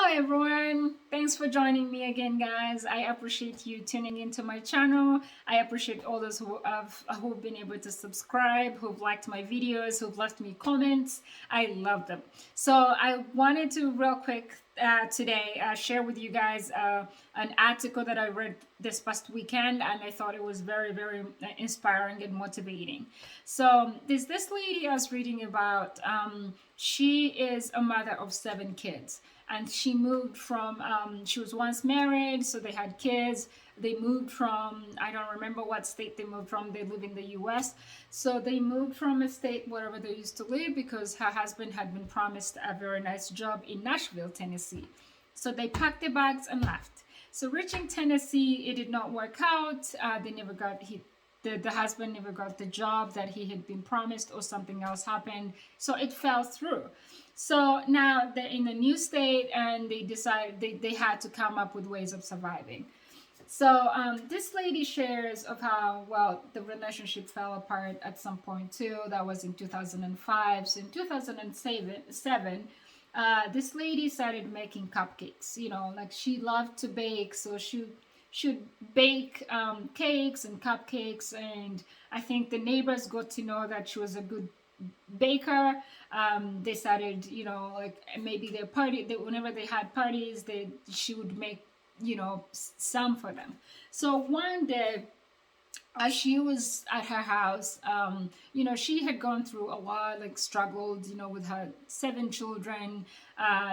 Hello everyone. Thanks for joining me again, guys. I appreciate you tuning into my channel. I appreciate all those who've been able to subscribe, who've liked my videos, who've left me comments. I love them. So I wanted to real quick today share with you guys an article that I read this past weekend, and I thought it was very inspiring and motivating. So there's this lady I was reading about. She is a mother of 7 kids, and she moved from she was once married, so they had kids. They moved from, I don't remember what state they moved from. They live in the US. So they moved from a state wherever they used to live because her husband had been promised a very nice job in Nashville, Tennessee. So they packed their bags and left. So reaching Tennessee, it did not work out. They never got the husband never got the job that he had been promised, or something else happened, so it fell through. So now they're in a new state, and they decided they had to come up with ways of surviving. So this lady shares of how, well, the relationship fell apart at some point too. That was in 2005. So in 2007, this lady started making cupcakes. Like she loved to bake, so she should bake cakes and cupcakes. And I think the neighbors got to know that she was a good baker. They started, like maybe whenever they had parties, she would make, some for them. So one day, as she was at her house, she had gone through a lot, like struggled, with her 7 children.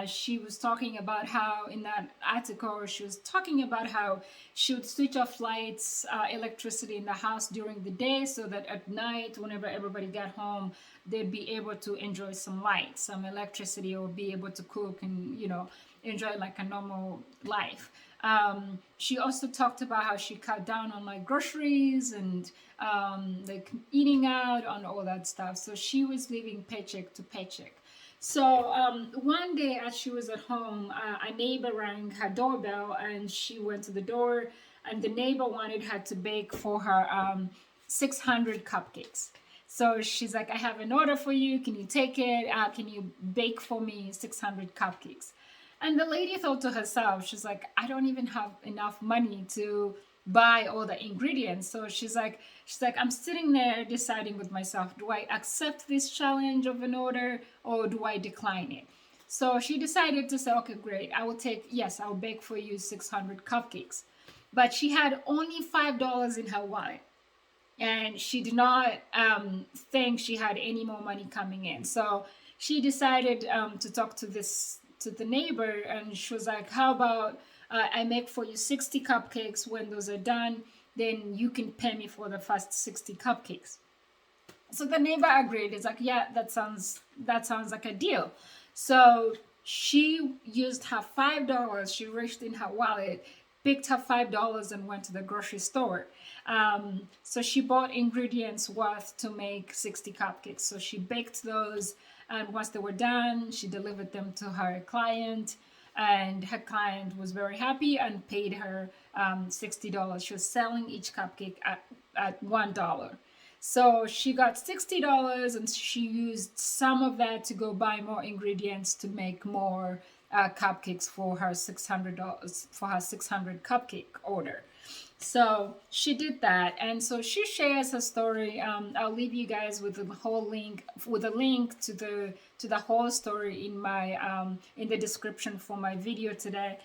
She was talking about how, in that article, she was talking about how she would switch off lights, electricity in the house during the day, so that at night, whenever everybody got home, they'd be able to enjoy some light, some electricity, or be able to cook and, enjoy like a normal life. She also talked about how she cut down on like groceries and like eating out on all that stuff. So she was living paycheck to paycheck. So one day, as she was at home, a neighbor rang her doorbell, and she went to the door, and the neighbor wanted her to bake for her 600 cupcakes. So she's like, I have an order for you. Can you take it? Can you bake for me 600 cupcakes? And the lady thought to herself, she's like, I don't even have enough money to buy all the ingredients. So she's like, I'm sitting there deciding with myself, do I accept this challenge of an order, or do I decline it? So she decided to say, okay, great. Yes, I'll bake for you 600 cupcakes. But she had only $5 in her wallet, and she did not think she had any more money coming in. So she decided to talk to the neighbor, and she was like, how about I make for you 60 cupcakes. When those are done, then you can pay me for the first 60 cupcakes. So the neighbor agreed. It's like, yeah, that sounds like a deal. So she used her $5. She reached in her wallet, picked her $5, and went to the grocery store. So she bought ingredients worth to make 60 cupcakes. So she baked those, and once they were done, she delivered them to her client, and her client was very happy and paid her $60. She was selling each cupcake at $1. So she got $60, and she used some of that to go buy more ingredients to make more cupcakes for her $600 for her 600 cupcake order. So she did that, and so she shares her story. I'll leave you guys with a link to the whole story in the description for my video today.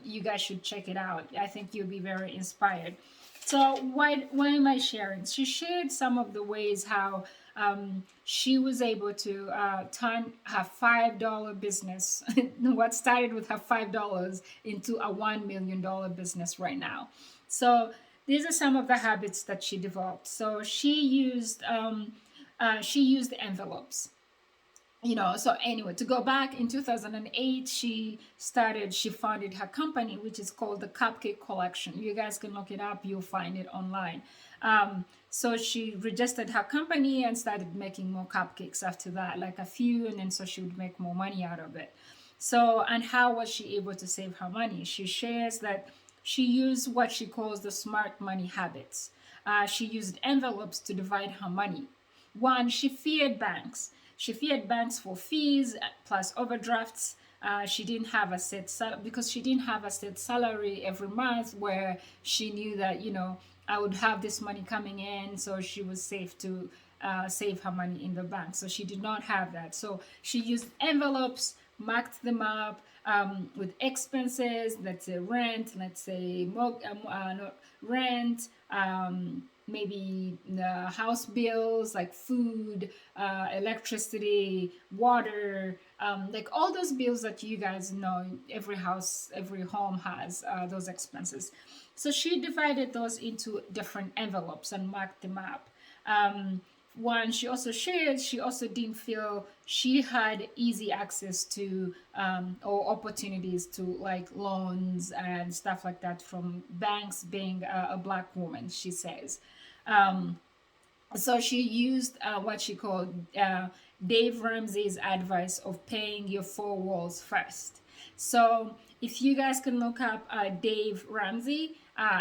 You guys should check it out. I think you'll be very inspired. So why am I sharing? She shared some of the ways how she was able to turn her $5 business, what started with her $5, into a $1 million business right now. So these are some of the habits that she developed. So she used envelopes. So anyway, to go back, in 2008, she founded her company, which is called the Cupcake Collection. You guys can look it up, you'll find it online. So she registered her company and started making more cupcakes after that, like a few, and then so she would make more money out of it. So, and how was she able to save her money? She shares that she used what she calls the smart money habits. She used envelopes to divide her money. One, she feared banks. She feared banks for fees plus overdrafts. she didn't have a because she didn't have a set salary every month where she knew that, you know, I would have this money coming in, so she was safe to save her money in the bank. So she did not have that. So she used envelopes, marked them up with expenses. Let's say rent. Let's say no, rent. Maybe the house bills like food, electricity, water, like all those bills that you guys know every house, every home has those expenses. So she divided those into different envelopes and marked them up. One, she also shared, she also didn't feel she had easy access to or opportunities to like loans and stuff like that from banks, being a black woman, she says. um, so she used what she called Dave Ramsey's advice of paying your four walls first. So if you guys can look up Dave Ramsey,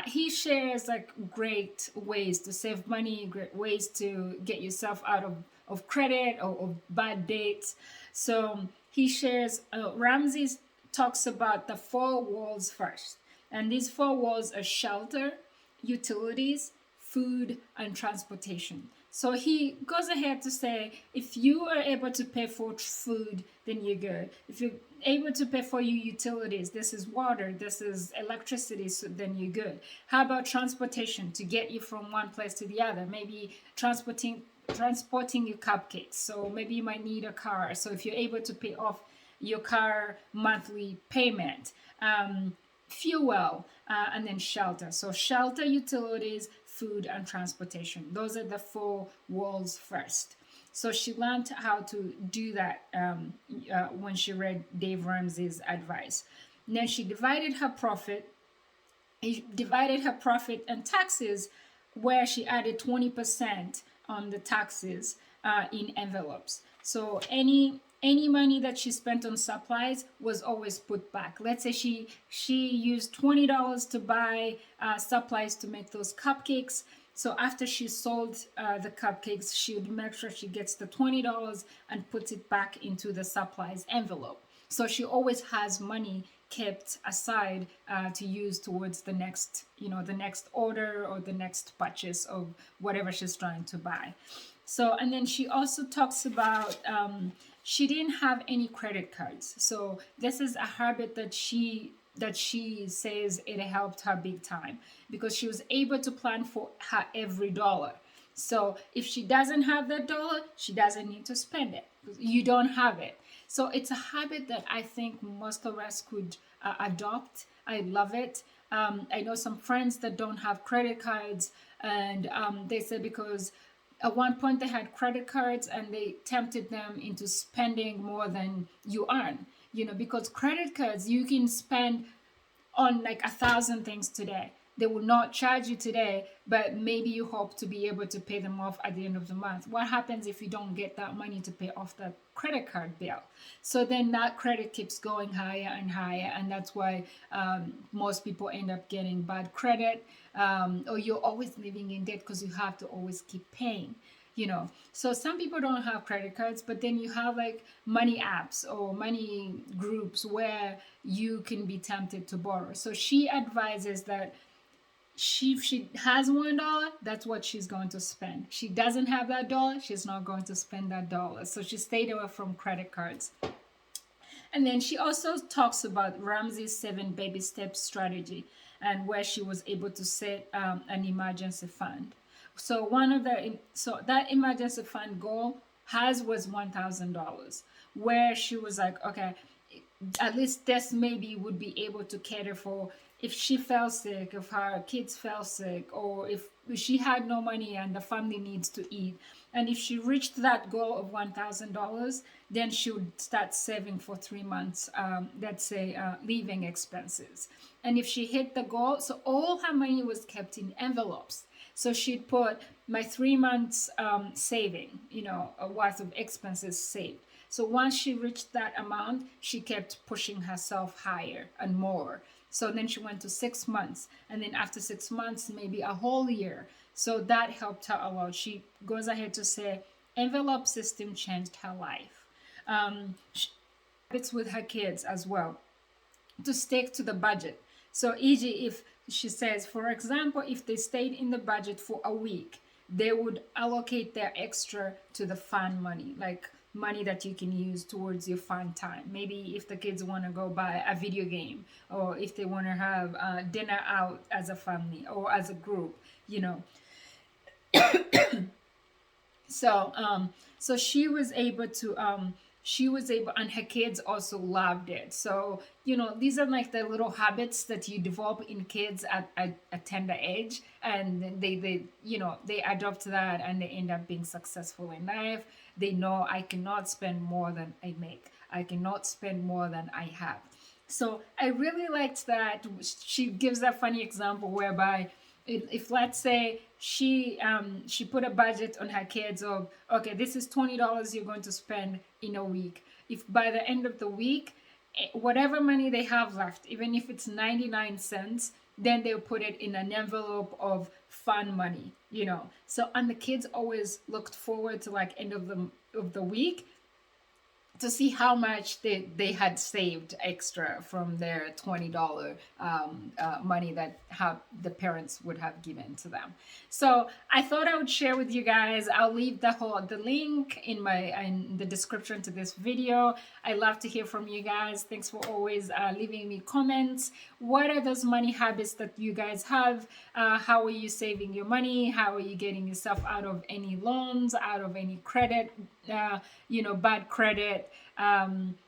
he shares like great ways to save money, great ways to get yourself out of credit or of bad dates. So he shares, Ramsey talks about the four walls first. And these four walls are shelter, utilities, food, and transportation. So he goes ahead to say if you are able to pay for food, then you're good. If you're able to pay for your utilities, this is water, this is electricity, so then you're good. How about transportation to get you from one place to the other? Maybe transporting your cupcakes. So maybe you might need a car. So if you're able to pay off your car monthly payment, fuel, and then shelter. So shelter, utilities, food, and transportation. Those are the four walls first. So she learned how to do that when she read Dave Ramsey's advice. And then she divided her profit and taxes, where she added 20% on the taxes in envelopes. So any money that she spent on supplies was always put back. Let's say she used $20 to buy supplies to make those cupcakes. So after she sold the cupcakes, she would make sure she gets the $20 and puts it back into the supplies envelope. So she always has money kept aside to use towards the next, the next order or the next purchase of whatever she's trying to buy. So, and then she also talks about she didn't have any credit cards. So this is a habit that she says it helped her big time because she was able to plan for her every dollar. So if she doesn't have that dollar, she doesn't need to spend it. You don't have it. So it's a habit that I think most of us could adopt. I love it. I know some friends that don't have credit cards, and they said because at one point they had credit cards and they tempted them into spending more than you earn. Because credit cards you can spend on like 1,000 things today. They will not charge you today, but maybe you hope to be able to pay them off at the end of the month. What happens if you don't get that money to pay off that credit card bill? So then that credit keeps going higher and higher, and that's why most people end up getting bad credit, or you're always living in debt because you have to always keep paying. So some people don't have credit cards, but then you have like money apps or money groups where you can be tempted to borrow. So she advises that if she has $1, that's what she's going to spend. She doesn't have that dollar, she's not going to spend that dollar. So she stayed away from credit cards. And then she also talks about Ramsey's 7 baby steps strategy, and where she was able to set an emergency fund. So that emergency fund goal was $1,000, where she was like, okay, at least this maybe would be able to cater for if she fell sick, if her kids fell sick, or if she had no money and the family needs to eat. And if she reached that goal of $1,000, then she would start saving for 3 months, let's say, living expenses. And if she hit the goal, so all her money was kept in envelopes. So she'd put my 3 months saving, worth of expenses saved. So once she reached that amount, she kept pushing herself higher and more. So then she went to 6 months. And then after 6 months, maybe a whole year. So that helped her a lot. She goes ahead to say, envelope system changed her life. it's with her kids as well, to stick to the budget. So, e.g., if she says, for example, if they stayed in the budget for a week, they would allocate their extra to the fun money, like money that you can use towards your fun time. Maybe if the kids want to go buy a video game, or if they want to have dinner out as a family or as a group, you know. So she was able to she was able, and her kids also loved it. So these are like the little habits that you develop in kids at a tender age, and they adopt that, and they end up being successful in life. They know, I cannot spend more than I make, I cannot spend more than I have. So I really liked that she gives that funny example whereby, if let's say she put a budget on her kids of, okay, this is $20 you're going to spend in a week. If by the end of the week, whatever money they have left, even if it's 99 cents, then they'll put it in an envelope of fun money. So, and the kids always looked forward to like end of the week to see how much they had saved extra from their $20 money that the parents would have given to them. So I thought I would share with you guys. I'll leave the link in the description to this video. I love to hear from you guys. Thanks for always leaving me comments. What are those money habits that you guys have? How are you saving your money? How are you getting yourself out of any loans, out of any credit, bad credit?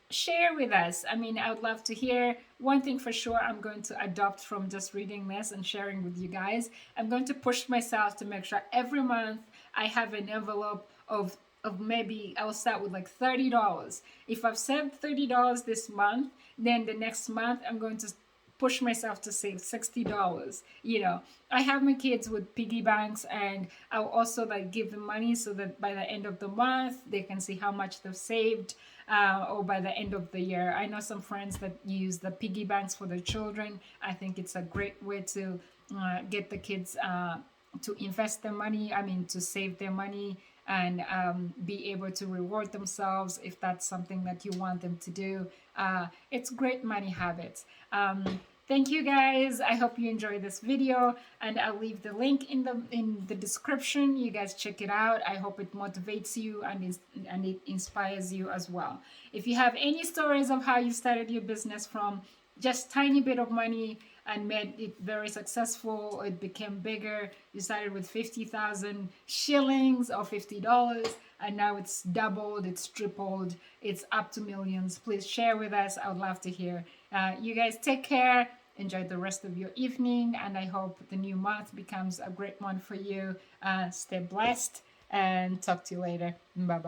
Share with us. I mean, I would love to hear. One thing for sure I'm going to adopt from just reading this and sharing with you guys, I'm going to push myself to make sure every month I have an envelope of maybe I'll start with like $30. If I've saved $30 this month, then the next month I'm going to push myself to save $60. I have my kids with piggy banks, and I'll also like give them money so that by the end of the month they can see how much they've saved, or by the end of the year. I know some friends that use the piggy banks for their children. I think it's a great way to get the kids to invest their money, I mean to save their money, and be able to reward themselves if that's something that you want them to do. It's great money habits. Thank you guys. I hope you enjoyed this video, and I'll leave the link in the description. You guys check it out. I hope it motivates you and it inspires you as well. If you have any stories of how you started your business from just tiny bit of money and made it very successful, it became bigger, you started with 50,000 shillings or $50, and now it's doubled, it's tripled, it's up to millions, please share with us. I would love to hear. You guys take care, enjoy the rest of your evening, and I hope the new month becomes a great one for you. Stay blessed, and talk to you later. Bye bye.